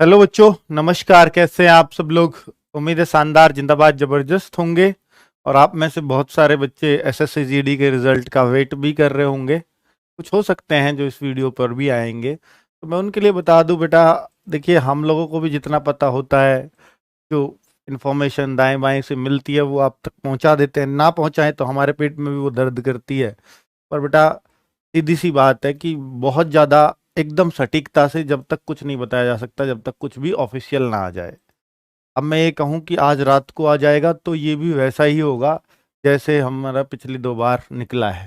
Hello बच्चों, नमस्कार। कैसे हैं आप सब लोग? उम्मीद है शानदार, जिंदाबाद, जबरदस्त होंगे। और आप में से बहुत सारे बच्चे एसएससी जीडी के रिजल्ट का वेट भी कर रहे होंगे। कुछ हो सकते हैं जो इस वीडियो पर भी आएंगे, तो मैं उनके लिए बता दूं बेटा। देखिए, हम लोगों को भी जितना पता होता है, जो इन्फॉर्मेशन दाएं बाएं से मिलती है वो आप तक पहुंचा देते हैं। ना पहुंचाएं तो हमारे पेट में भी वो दर्द करती है। पर बेटा, सीधी सी बात है कि बहुत ज़्यादा एकदम सटीकता से जब तक कुछ नहीं बताया जा सकता, जब तक कुछ भी ऑफिशियल ना आ जाए। अब मैं ये कहूँ कि आज रात को आ जाएगा तो ये भी वैसा ही होगा जैसे हमारा पिछली 2 बार निकला है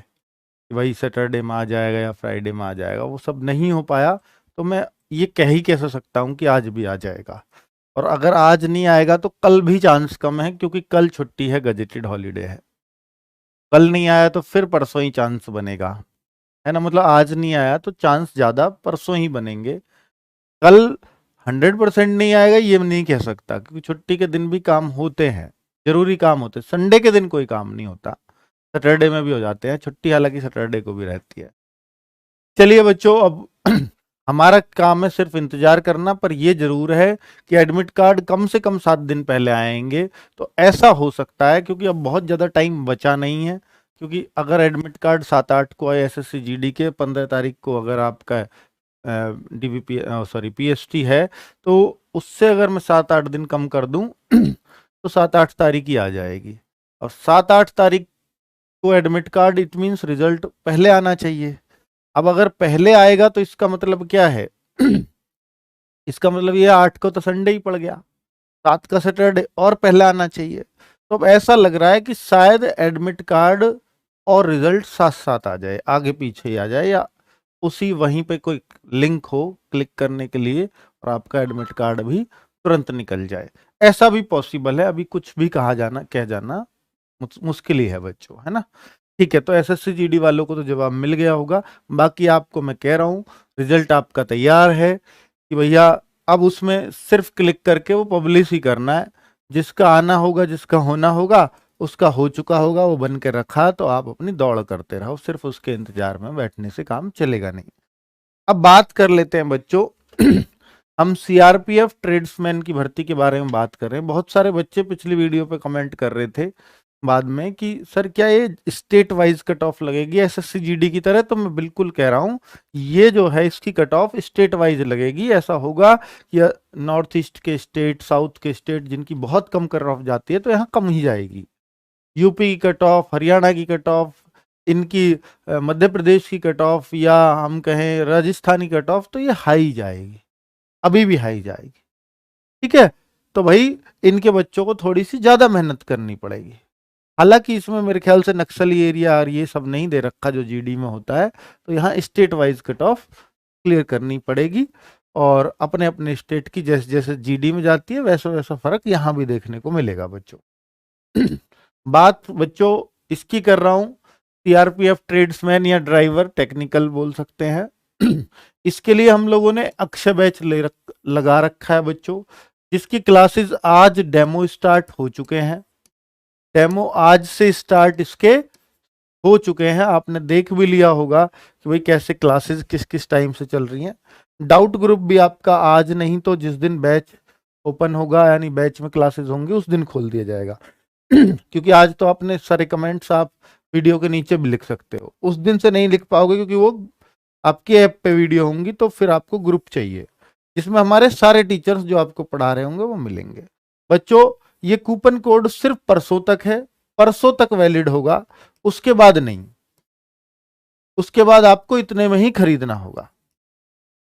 कि भाई सैटरडे में आ जाएगा या फ्राइडे में आ जाएगा। वो सब नहीं हो पाया, तो मैं ये कह ही कैसे सकता हूँ कि आज भी आ जाएगा। और अगर आज नहीं आएगा तो कल भी चांस कम है, क्योंकि कल छुट्टी है, गजेटेड हॉलीडे है। कल नहीं आया तो फिर परसों ही चांस बनेगा, है ना। मतलब आज नहीं आया तो चांस ज्यादा परसों ही बनेंगे। कल 100% नहीं आएगा ये नहीं कह सकता, क्योंकि छुट्टी के दिन भी काम होते हैं, जरूरी काम होते हैं। संडे के दिन कोई काम नहीं होता, सैटरडे में भी हो जाते हैं छुट्टी, हालांकि सैटरडे को भी रहती है। चलिए बच्चों, अब हमारा काम है सिर्फ इंतजार करना। पर ये जरूर है कि एडमिट कार्ड कम से कम 7 दिन पहले आएंगे। तो ऐसा हो सकता है, क्योंकि अब बहुत ज़्यादा टाइम बचा नहीं है। क्योंकि अगर एडमिट कार्ड 7-8 को आए एसएससी जीडी के, 15 तारीख को अगर आपका डीबीपी सॉरी पीएसटी है, तो उससे अगर मैं 7-8 दिन कम कर दूं तो 7-8 तारीख ही आ जाएगी। और 7-8 तारीख को admit card, it means result पहले आना चाहिए। अब अगर पहले आएगा तो इसका मतलब क्या है? इसका मतलब ये 8 को तो संडे ही पड़ गया, 7 का सैटरडे, और पहले आना चाहिए। तो अब ऐसा लग रहा है कि शायद एडमिट कार्ड और रिजल्ट साथ साथ आ जाए, आगे पीछे ही आ जाए, या उसी वहीं पे कोई लिंक हो क्लिक करने के लिए और आपका एडमिट कार्ड भी तुरंत निकल जाए। ऐसा भी पॉसिबल है, अभी कुछ भी कह जाना मुश्किल ही है बच्चों, है ना। ठीक है, तो एसएससी जीडी वालों को तो जवाब मिल गया होगा। बाकी आपको मैं कह रहा हूँ, रिजल्ट आपका तैयार है कि भैया अब उसमें सिर्फ क्लिक करके वो पब्लिश ही करना है। जिसका आना होगा, जिसका होना होगा, उसका हो चुका होगा, वो बन के रखा, तो आप अपनी दौड़ करते रहो, सिर्फ उसके इंतजार में बैठने से काम चलेगा नहीं। अब बात कर लेते हैं बच्चों हम सीआरपीएफ ट्रेड्समैन की भर्ती के बारे में बात कर रहे हैं। बहुत सारे बच्चे पिछली वीडियो पे कमेंट कर रहे थे बाद में कि सर क्या ये स्टेट वाइज कट ऑफ लगेगी एसएससी जीडी की तरह? तो मैं बिल्कुल कह रहा हूँ, ये जो है इसकी कट ऑफ स्टेट वाइज लगेगी। ऐसा होगा कि नॉर्थ ईस्ट के स्टेट, साउथ के स्टेट जिनकी बहुत कम कट ऑफ जाती है, तो यहाँ कम ही जाएगी। यूपी की कट ऑफ, हरियाणा की कट ऑफ, इनकी मध्य प्रदेश की कट ऑफ, या हम कहें राजस्थानी कट ऑफ, तो ये हाई जाएगी, अभी भी हाई जाएगी। ठीक है, तो भाई इनके बच्चों को थोड़ी सी ज्यादा मेहनत करनी पड़ेगी। हालांकि इसमें मेरे ख्याल से नक्सली एरिया और ये सब नहीं दे रखा जो जीडी में होता है, तो यहाँ state wise cut off clear करनी पड़ेगी। और अपने अपने स्टेट की जैसे जैसे जीडी में जाती है, वैसा वैसा फर्क यहाँ भी देखने को मिलेगा बच्चों। बात बच्चों इसकी कर रहा हूं, सीआरपीएफ ट्रेड्समैन या ड्राइवर टेक्निकल बोल सकते हैं। इसके लिए हम लोगों ने अक्षय बैच लगा रखा है बच्चों, जिसकी क्लासेस आज डेमो स्टार्ट हो चुके हैं। डेमो आज से स्टार्ट इसके हो चुके हैं। आपने देख भी लिया होगा कि भाई कैसे क्लासेस किस किस टाइम से चल रही हैं। डाउट ग्रुप भी आपका आज नहीं तो जिस दिन बैच ओपन होगा, यानी बैच में क्लासेस होंगे, उस दिन खोल दिया जाएगा। क्योंकि आज तो आपने सारे कमेंट्स आप वीडियो के नीचे भी लिख सकते हो, उस दिन से नहीं लिख पाओगे क्योंकि वो आपके ऐप पे वीडियो होंगी। तो फिर आपको ग्रुप चाहिए जिसमें हमारे सारे टीचर्स जो आपको पढ़ा रहे होंगे वो मिलेंगे। बच्चों, ये कूपन कोड सिर्फ परसों तक है, परसों तक वैलिड होगा, उसके बाद नहीं। उसके बाद आपको इतने में ही खरीदना होगा।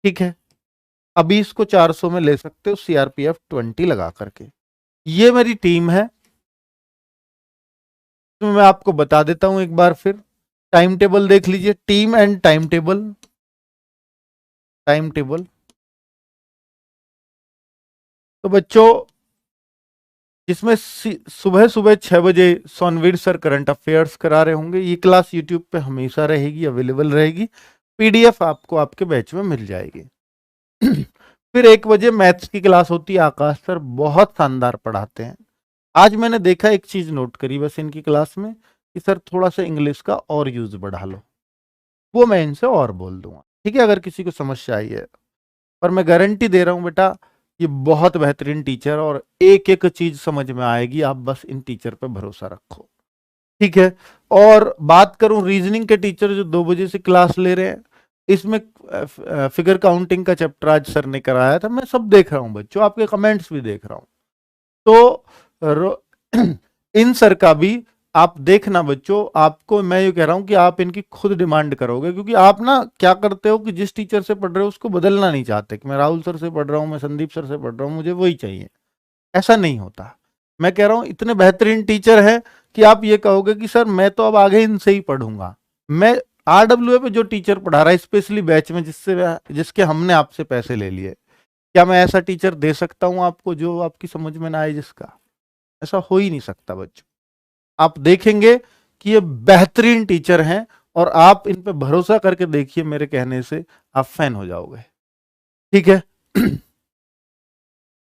ठीक है, अभी इसको 400 में ले सकते हो सीआरपीएफ 20 लगा करके। ये मेरी टीम है, तो मैं आपको बता देता हूं एक बार फिर। टाइम टेबल देख लीजिए, team and time table. Time table तो बच्चों जिसमें सुबह सुबह 6 बजे सोनवीर सर करंट अफेयर्स करा रहे होंगे। ये क्लास यूट्यूब पे हमेशा रहेगी, अवेलेबल रहेगी। पीडीएफ आपको आपके बैच में मिल जाएगी। फिर 1 बजे मैथ्स की क्लास होती है, आकाश सर बहुत शानदार पढ़ाते हैं। आज मैंने देखा, एक चीज नोट करी बस इनकी क्लास में, कि सर थोड़ा सा इंग्लिश का और यूज बढ़ा लो। वो मैं इनसे और बोल दूंगा, ठीक है, अगर किसी को समस्या आई है। पर मैं गारंटी दे रहा हूं बेटा, ये बहुत बेहतरीन टीचर और एक एक चीज समझ में आएगी, आप बस इन टीचर पे भरोसा रखो, ठीक है। और बात करूं रीजनिंग के टीचर जो 2 बजे से क्लास ले रहे हैं, इसमें फिगर काउंटिंग का चैप्टर आज सर ने कराया था, मैं सब देख रहा हूं बच्चों, आपके कमेंट्स भी देख रहा हूं। तो इन सर का भी आप देखना बच्चों, आपको मैं ये कह रहा हूं कि आप इनकी खुद डिमांड करोगे, क्योंकि आप ना क्या करते हो कि जिस टीचर से पढ़ रहे हो उसको बदलना नहीं चाहते कि मैं राहुल सर से पढ़ रहा हूं, मैं संदीप सर से पढ़ रहा हूं, मुझे वही चाहिए। ऐसा नहीं होता। मैं कह रहा हूं इतने बेहतरीन टीचर हैं कि आप ये कहोगे कि सर मैं तो अब आगे इनसे ही पढ़ूंगा। मैं आरडब्ल्यूए पे जो टीचर पढ़ा रहा है स्पेशली बैच में जिसके हमने आपसे पैसे ले लिए, क्या मैं ऐसा टीचर दे सकता हूं आपको जो आपकी समझ में ना आए जिसका? ऐसा हो ही नहीं सकता बच्चों। आप देखेंगे कि ये बेहतरीन टीचर हैं और आप इन पे भरोसा करके देखिए, मेरे कहने से आप फैन हो जाओगे, ठीक है।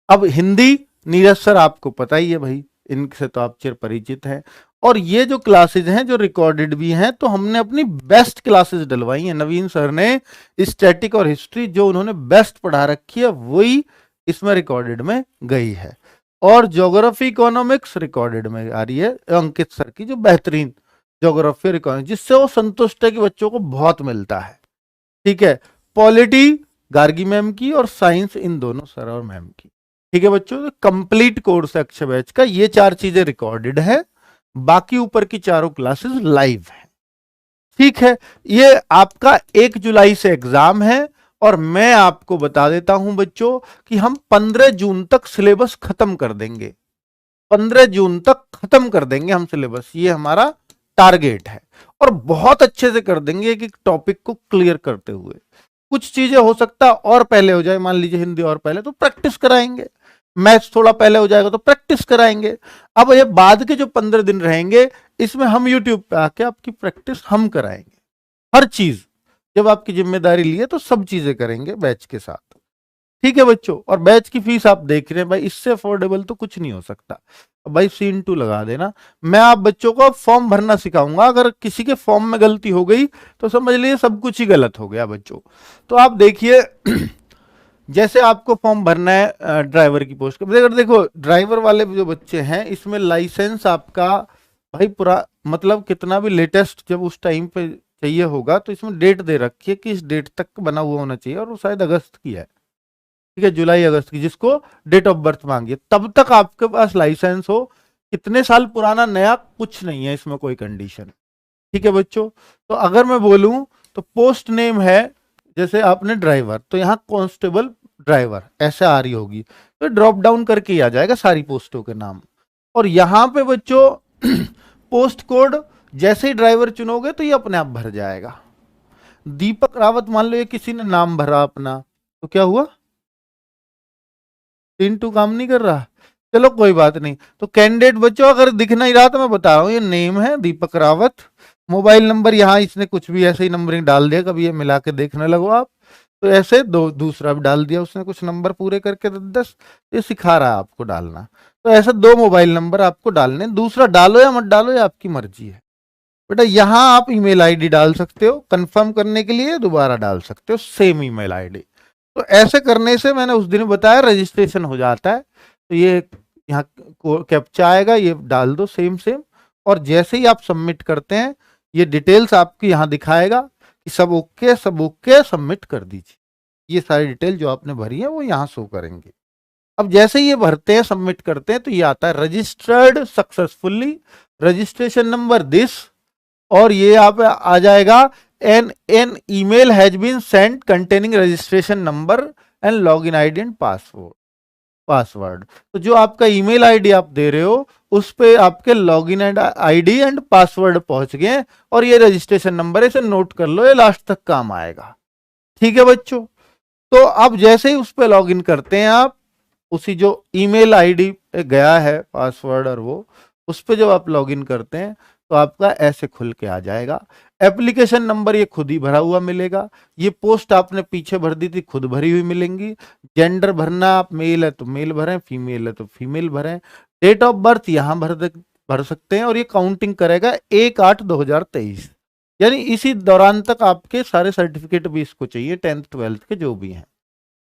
अब हिंदी नीरज सर आपको पता ही है भाई, इनसे तो आप चिर परिचित हैं। और ये जो क्लासेज हैं जो रिकॉर्डेड भी हैं, तो हमने अपनी बेस्ट क्लासेस डलवाई हैं। नवीन सर ने स्टैटिक और हिस्ट्री जो उन्होंने बेस्ट पढ़ा रखी है वही इसमें रिकॉर्डेड में गई है। और ज्योग्राफी इकोनॉमिक्स रिकॉर्डेड में आ रही है अंकित सर की, जो बेहतरीन ज्योग्राफी और इकोनॉमिक्स, जिससे वो संतुष्ट है कि बच्चों को बहुत मिलता है, ठीक है। पॉलिटी गार्गी मैम की और साइंस इन दोनों सर और मैम की, ठीक है बच्चों। कंप्लीट कोर्स अक्षय बैच का ये 4 चीजें रिकॉर्डेड है, बाकी ऊपर की चारों क्लासेस लाइव है, ठीक है। ये आपका 1 जुलाई से एग्जाम है और मैं आपको बता देता हूं बच्चों कि हम 15 जून तक सिलेबस खत्म कर देंगे। 15 जून तक खत्म कर देंगे हम सिलेबस, ये हमारा टारगेट है। और बहुत अच्छे से कर देंगे एक एक टॉपिक को क्लियर करते हुए। कुछ चीजें हो सकता है और पहले हो जाए, मान लीजिए हिंदी और पहले, तो प्रैक्टिस कराएंगे। मैथ्स थोड़ा पहले हो जाएगा तो प्रैक्टिस कराएंगे। अब ये बाद के जो 15 दिन रहेंगे, इसमें हम यूट्यूब पे आके आपकी प्रैक्टिस हम कराएंगे, हर चीज। जब आपकी जिम्मेदारी ली है तो सब चीजें करेंगे बैच के साथ, ठीक है बच्चों। और बैच की फीस आप देख रहे हैं भाई, इससे अफोर्डेबल तो कुछ नहीं हो सकता भाई। C/2 लगा देना। मैं आप बच्चों को फॉर्म भरना सिखाऊंगा, अगर किसी के फॉर्म में गलती हो गई तो समझ लीजिए सब कुछ ही गलत हो गया बच्चों। तो आप देखिए जैसे आपको फॉर्म भरना है ड्राइवर की पोस्ट का, अगर देखो ड्राइवर वाले जो बच्चे हैं इसमें लाइसेंस आपका भाई पूरा, मतलब कितना भी लेटेस्ट जब उस टाइम पे चाहिए होगा, तो इसमें डेट दे रखी है कि इस डेट तक बना हुआ होना चाहिए, और वो शायद अगस्त की है, ठीक है, जुलाई अगस्त की, जिसको डेट ऑफ बर्थ मांगी है, तब तक आपके पास लाइसेंस हो। कितने साल पुराना नया कुछ नहीं है इसमें कोई कंडीशन, ठीक है बच्चों। तो अगर मैं बोलूं तो पोस्ट नेम है, जैसे आपने ड्राइवर, तो यहाँ कांस्टेबल ड्राइवर ऐसे आ रही होगी, तो ड्रॉप डाउन करके ही आ जाएगा सारी पोस्टों के नाम। और यहाँ पे बच्चों पोस्ट कोड जैसे ही ड्राइवर चुनोगे तो ये अपने आप भर जाएगा। दीपक रावत मान लो ये किसी ने नाम भरा अपना, तो क्या हुआ? C/2 काम नहीं कर रहा, चलो कोई बात नहीं। तो कैंडिडेट बच्चों अगर दिख नहीं रहा तो मैं बता रहा हूँ, ये नेम है दीपक रावत, मोबाइल नंबर यहाँ इसने कुछ भी ऐसे ही नंबरिंग डाल दिया, कभी ये मिला के देखने लगो आप, तो ऐसे दूसरा भी डाल दिया उसने, कुछ नंबर पूरे करके 10, ये सिखा रहा है आपको डालना। तो ऐसे 2 मोबाइल नंबर आपको डालने, दूसरा डालो या मत डालो ये आपकी मर्जी है बेटा। यहाँ आप ईमेल आईडी डाल सकते हो कंफर्म करने के लिए, दोबारा डाल सकते हो सेम ईमेल आईडी। तो ऐसे करने से मैंने उस दिन बताया रजिस्ट्रेशन हो जाता है। तो ये यहाँ कैप्चा आएगा, ये डाल दो सेम सेम, और जैसे ही आप सबमिट करते हैं ये डिटेल्स आपकी यहाँ दिखाएगा कि सब ओके सबमिट कर दीजिए। ये सारी डिटेल जो आपने भरी है वो यहाँ शो करेंगे। अब जैसे ही ये भरते हैं सबमिट करते हैं तो ये आता है registered successfully, registration number this, और ये आप आ जाएगा an email has been sent containing registration number and login ID and password. तो जो आपका ईमेल आईडी आप दे रहे हो उस पे आपके login and ID and password पहुंच गए, और ये रजिस्ट्रेशन नंबर है, इसे नोट कर लो, ये लास्ट तक काम आएगा, ठीक है बच्चों। तो अब जैसे ही उस पे लॉगिन करते हैं आप, उसी जो ईमेल आईडी पे गया है पासवर्ड और वो, उस पे जब आप लॉगिन करते हैं तो आपका ऐसे खुल के आ जाएगा। एप्लीकेशन नंबर ये खुद ही भरा हुआ मिलेगा, ये पोस्ट आपने पीछे भर दी थी खुद भरी हुई मिलेंगी। जेंडर भरना, आप मेल है तो मेल भरें, फीमेल है तो फीमेल भरें। डेट ऑफ बर्थ यहाँ भर सकते हैं, और ये काउंटिंग करेगा 1/8/2023, यानी इसी दौरान तक आपके सारे सर्टिफिकेट भी इसको चाहिए, 10th 12th के जो भी हैं।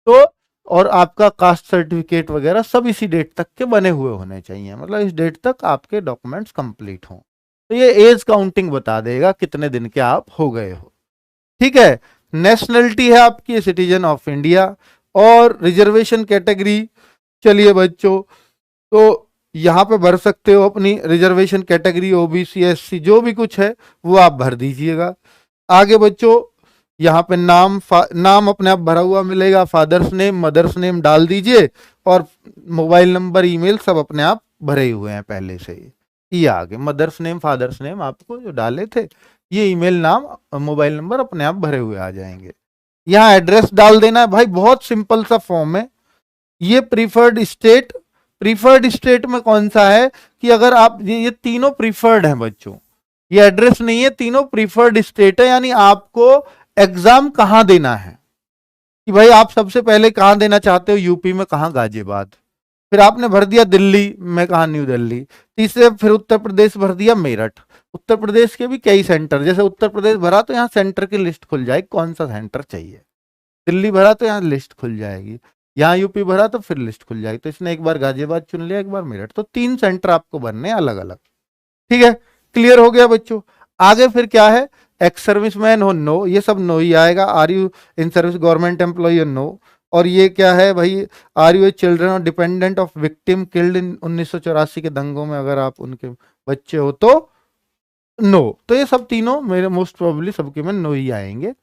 तो और आपका कास्ट सर्टिफिकेट वगैरह सब इसी डेट तक के बने हुए होने चाहिए, मतलब इस डेट तक आपके डॉक्यूमेंट्स कंप्लीट हों। तो ये एज काउंटिंग बता देगा कितने दिन के आप हो गए हो। ठीक है, नेशनलिटी है आपकी सिटीजन ऑफ इंडिया, और रिजर्वेशन कैटेगरी, चलिए बच्चों तो यहाँ पे भर सकते हो अपनी रिजर्वेशन कैटेगरी, ओबीसी एससी जो भी कुछ है वो आप भर दीजिएगा। आगे बच्चों यहाँ पे नाम अपने आप भरा हुआ मिलेगा, फादर्स नेम मदर्स नेम डाल दीजिए, और मोबाइल नंबर ईमेल सब अपने आप भरे हुए हैं पहले से ही। ये आगे मदर्स नेम फादर्स नेम आपको जो डाले थे, ये ईमेल नाम मोबाइल नंबर अपने आप भरे हुए आ जाएंगे। यहाँ एड्रेस डाल देना है भाई, बहुत सिंपल सा फॉर्म है। ये प्रीफर्ड स्टेट में कौन सा है कि अगर आप ये तीनों प्रीफर्ड हैं बच्चों, ये एड्रेस नहीं है, तीनों प्रीफर्ड स्टेट है, यानी आपको एग्जाम कहां देना है कि भाई आप सबसे पहले कहां देना चाहते हो, यूपी में कहां, गाजियाबाद, फिर आपने भर दिया दिल्ली में कहा, न्यू दिल्ली, तीसरे फिर उत्तर प्रदेश भर दिया मेरठ। उत्तर प्रदेश के भी कई सेंटर, जैसे उत्तर प्रदेश भरा तो यहाँ सेंटर की लिस्ट खुल जाएगी कौन सा सेंटर चाहिए, दिल्ली भरा तो यहाँ लिस्ट खुल जाएगी, यहाँ यूपी भरा तो फिर लिस्ट खुल जाएगी। तो इसने एक बार गाजियाबाद चुन लिया, एक बार मेरठ, तो 3 सेंटर आपको भरने अलग अलग। ठीक है, क्लियर हो गया बच्चों। आगे फिर क्या है, एक्स सर्विसमैन हो नो, ये सब नो ही आएगा। Are you in service government employ no. और ये क्या है भाई, आर यू ए चिल्ड्रन और dependent of victim killed in 1984 के दंगों में, अगर आप उनके बच्चे हो तो नो। तो ये सब तीनों मेरे मोस्ट प्रोबेबली सबके में नो ही आएंगे।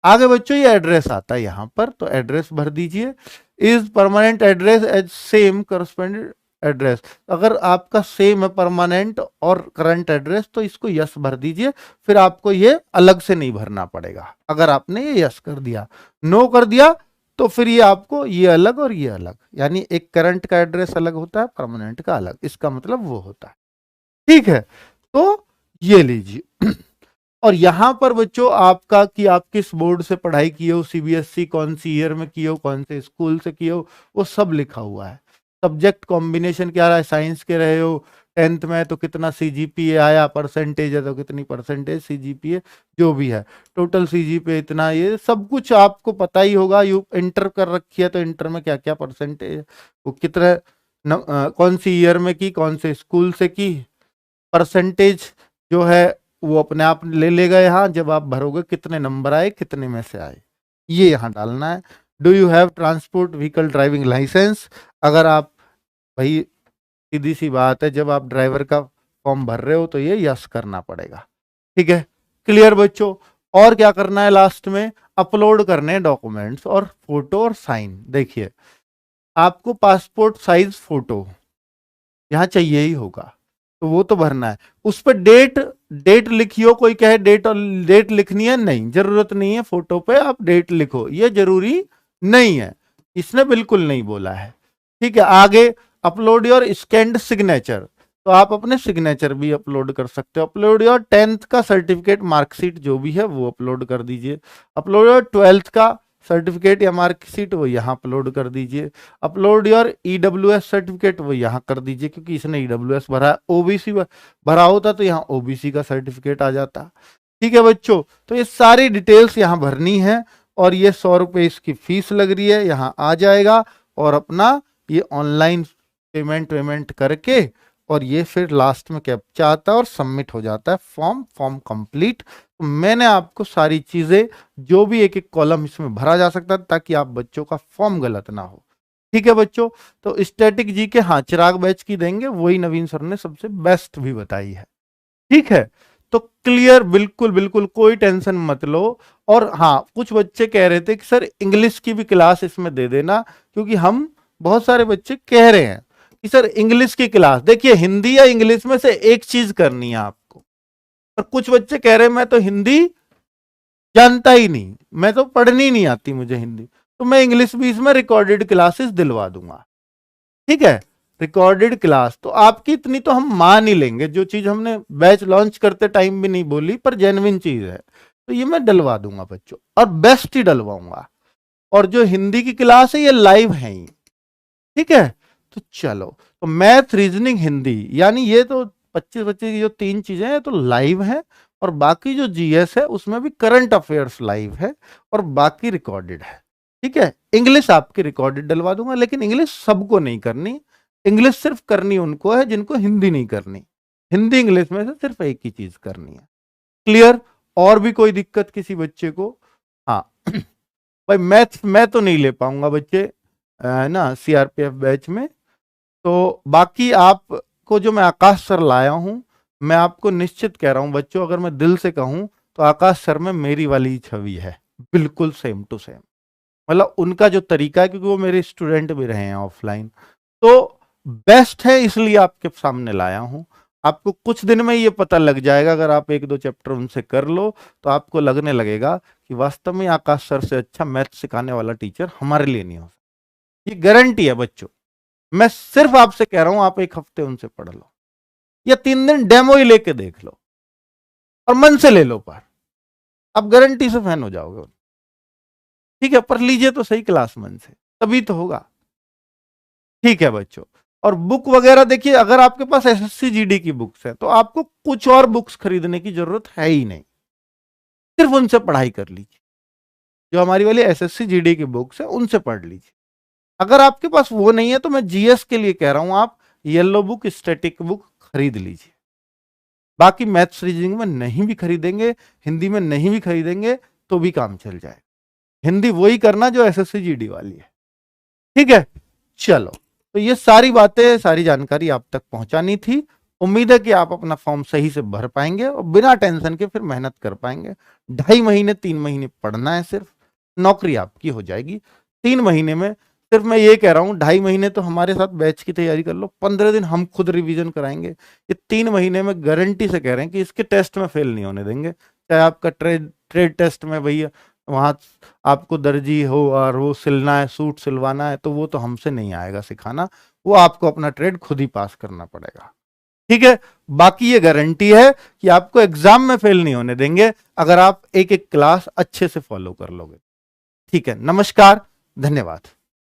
आगे बच्चों ये एड्रेस आता है यहाँ पर, तो एड्रेस भर दीजिए। Is permanent address as same correspondent address, अगर आपका सेम है परमानेंट और करंट एड्रेस तो इसको यस भर दीजिए, फिर आपको ये अलग से नहीं भरना पड़ेगा। अगर आपने ये यस कर दिया, नो कर दिया तो फिर ये आपको ये अलग और ये अलग, यानी एक करंट का एड्रेस अलग होता है, परमानेंट का अलग, इसका मतलब वो होता है। ठीक है, तो ये लीजिए। और यहां पर बच्चों आपका कि आप किस बोर्ड से पढ़ाई किए हो, सीबीएसई कौन सी ईयर में किए हो, कौन से स्कूल से किए हो, वो सब लिखा हुआ है। सब्जेक्ट कॉम्बिनेशन क्या रहा है, साइंस के रहे हो, 10th में तो कितना सीजीपीए आया, परसेंटेज है तो कितनी परसेंटेज सीजीपीए, जो भी है टोटल सीजीपीए इतना, ये सब कुछ आपको पता ही होगा। यू इंटर कर रखी है तो इंटर में क्या क्या परसेंटेज, वो कितना कौन सी ईयर में की, कौन से स्कूल से की, परसेंटेज जो है वो अपने आप ले लेगा यहाँ, जब आप भरोगे कितने नंबर आए, कितने में से आए, ये यहाँ डालना है। Do you have transport vehicle driving licence, अगर आप, भाई सीधी सी बात है, जब आप ड्राइवर का फॉर्म भर रहे हो तो ये यस करना पड़ेगा। ठीक है, क्लियर बच्चों। और क्या करना है लास्ट में, अपलोड करने हैं डॉक्यूमेंट्स और फोटो और साइन। देखिए आपको पासपोर्ट साइज फोटो यहाँ चाहिए ही होगा, तो वो तो भरना है। उस पर डेट लिखियो, कोई कहे डेट लिखनी है, नहीं जरूरत नहीं है, फोटो पे आप डेट लिखो, ये जरूरी नहीं है, इसने बिल्कुल नहीं बोला है। ठीक है, आगे अपलोड योर स्कैन्ड सिग्नेचर, तो आप अपने सिग्नेचर भी अपलोड कर सकते हो। अपलोड योर 10th का सर्टिफिकेट मार्कशीट जो भी है वो अपलोड कर दीजिए। अपलोड योर 12th का सर्टिफिकेट या मार्कशीट वो यहाँ अपलोड कर दीजिए। अपलोड योर ईडब्ल्यूएस सर्टिफिकेट वो यहाँ कर दीजिए, क्योंकि इसने ईडब्ल्यूएस भरा, ओबीसी भरा होता तो यहाँ ओबीसी का सर्टिफिकेट आ जाता। ठीक है बच्चों, तो ये सारी डिटेल्स यहाँ भरनी है, और ये 100 रुपये इसकी फीस लग रही है, यहाँ आ जाएगा, और अपना ये ऑनलाइन पेमेंट करके, और ये फिर लास्ट में कैप्चा आता है और सबमिट हो जाता है फॉर्म कंप्लीट। तो मैंने आपको सारी चीजें, जो भी एक एक कॉलम इसमें भरा जा सकता है, ताकि आप बच्चों का फॉर्म गलत ना हो। ठीक है बच्चों, तो स्टैटिक जी के हाँ चिराग बैच की देंगे, वही नवीन सर ने सबसे बेस्ट भी बताई है। ठीक है, तो क्लियर, बिल्कुल बिल्कुल कोई टेंशन मत लो। और हाँ, कुछ बच्चे कह रहे थे कि सर इंग्लिश की भी क्लास इसमें दे देना, क्योंकि हम बहुत सारे बच्चे कह रहे हैं कि सर इंग्लिश की क्लास, देखिए हिंदी या इंग्लिश में से एक चीज करनी है आपको। और कुछ बच्चे कह रहे हैं मैं तो हिंदी जानता ही नहीं, मैं तो पढ़नी नहीं आती मुझे हिंदी, तो मैं इंग्लिश भी इसमें रिकॉर्डेड क्लासेस दिलवा दूंगा। ठीक है, रिकॉर्डेड क्लास तो आपकी इतनी तो हम मान ही लेंगे, जो चीज हमने बैच लॉन्च करते टाइम भी नहीं बोली पर जेन्युइन चीज है, तो ये मैं डलवा दूंगा बच्चों, और बेस्ट ही डलवाऊंगा। और जो हिंदी की क्लास है ये लाइव है ही। ठीक है, तो चलो, तो मैथ रीजनिंग हिंदी, यानी ये तो 25 की जो 3 चीजें हैं तो लाइव है, और बाकी जो जीएस है उसमें भी करंट अफेयर्स लाइव है, और बाकी रिकॉर्डेड है। ठीक है। इंग्लिश आपकी रिकॉर्डेड डलवा दूंगा, लेकिन इंग्लिश सबको नहीं करनी। इंग्लिश सिर्फ करनी उनको है जिनको हिंदी नहीं करनी। हिंदी इंग्लिश में से सिर्फ एक ही चीज करनी है। क्लियर? और भी कोई दिक्कत किसी बच्चे को? हाँ भाई मैथ्स मैं तो नहीं ले पाऊंगा बच्चे ना सीआरपीएफ बैच में। तो बाकी आपको जो मैं आकाश सर लाया हूं, मैं आपको निश्चित कह रहा हूं बच्चों, अगर मैं दिल से कहूं तो आकाश सर में मेरी वाली छवि है, बिल्कुल सेम टू सेम। मतलब उनका जो तरीका है, क्योंकि वो मेरे स्टूडेंट भी रहे हैं ऑफलाइन, तो बेस्ट है, इसलिए आपके सामने लाया हूं। आपको कुछ दिन में ये पता लग जाएगा, अगर आप एक दो चैप्टर उनसे कर लो तो आपको लगने लगेगा कि वास्तव में आकाश सर से अच्छा मैथ सिखाने वाला टीचर हमारे लिए नहीं हो सकता। ये गारंटी है बच्चों। मैं सिर्फ आपसे कह रहा हूं, आप एक हफ्ते उनसे पढ़ लो या 3 दिन डेमो ही लेके देख लो और मन से ले लो पर, आप गारंटी से फैन हो जाओगे। ठीक है, पर लीजिए तो सही क्लास मन से, तभी तो होगा। ठीक है बच्चों। और बुक वगैरह देखिए, अगर आपके पास एसएससी जीडी की बुक्स है तो आपको कुछ और बुक्स खरीदने की जरूरत है ही नहीं, सिर्फ उनसे पढ़ाई कर लीजिए। जो हमारी वाली एसएससी जीडी की बुक्स है उनसे पढ़ लीजिए। अगर आपके पास वो नहीं है तो मैं जीएस के लिए कह रहा हूं, आप येलो बुक, स्टैटिक बुक खरीद लीजिए। बाकी मैथ्स रीजनिंग में नहीं भी खरीदेंगे, हिंदी में नहीं भी खरीदेंगे तो भी काम चल जाए। हिंदी वही करना जो एसएससी जीडी वाली है। ठीक है, चलो। तो ये सारी बातें, सारी जानकारी आप तक पहुंचानी थी। उम्मीद है कि आप अपना फॉर्म सही से भर पाएंगे और बिना टेंशन के फिर मेहनत कर पाएंगे। 2.5 महीने 3 महीने पढ़ना है, सिर्फ नौकरी आपकी हो जाएगी 3 महीने में। सिर्फ मैं ये कह रहा हूँ, 2.5 महीने तो हमारे साथ बैच की तैयारी कर लो, 15 दिन हम खुद रिवीजन कराएंगे। ये 3 महीने में गारंटी से कह रहे हैं कि इसके टेस्ट में फेल नहीं होने देंगे। चाहे आपका ट्रेड टेस्ट में भैया वहां आपको दर्जी हो और वो सिलना है, सूट सिलवाना है, तो वो तो हमसे नहीं आएगा सिखाना, वो आपको अपना ट्रेड खुद ही पास करना पड़ेगा। ठीक है। बाकी ये गारंटी है कि आपको एग्जाम में फेल नहीं होने देंगे अगर आप एक एक क्लास अच्छे से फॉलो कर लोगे। ठीक है, नमस्कार, धन्यवाद।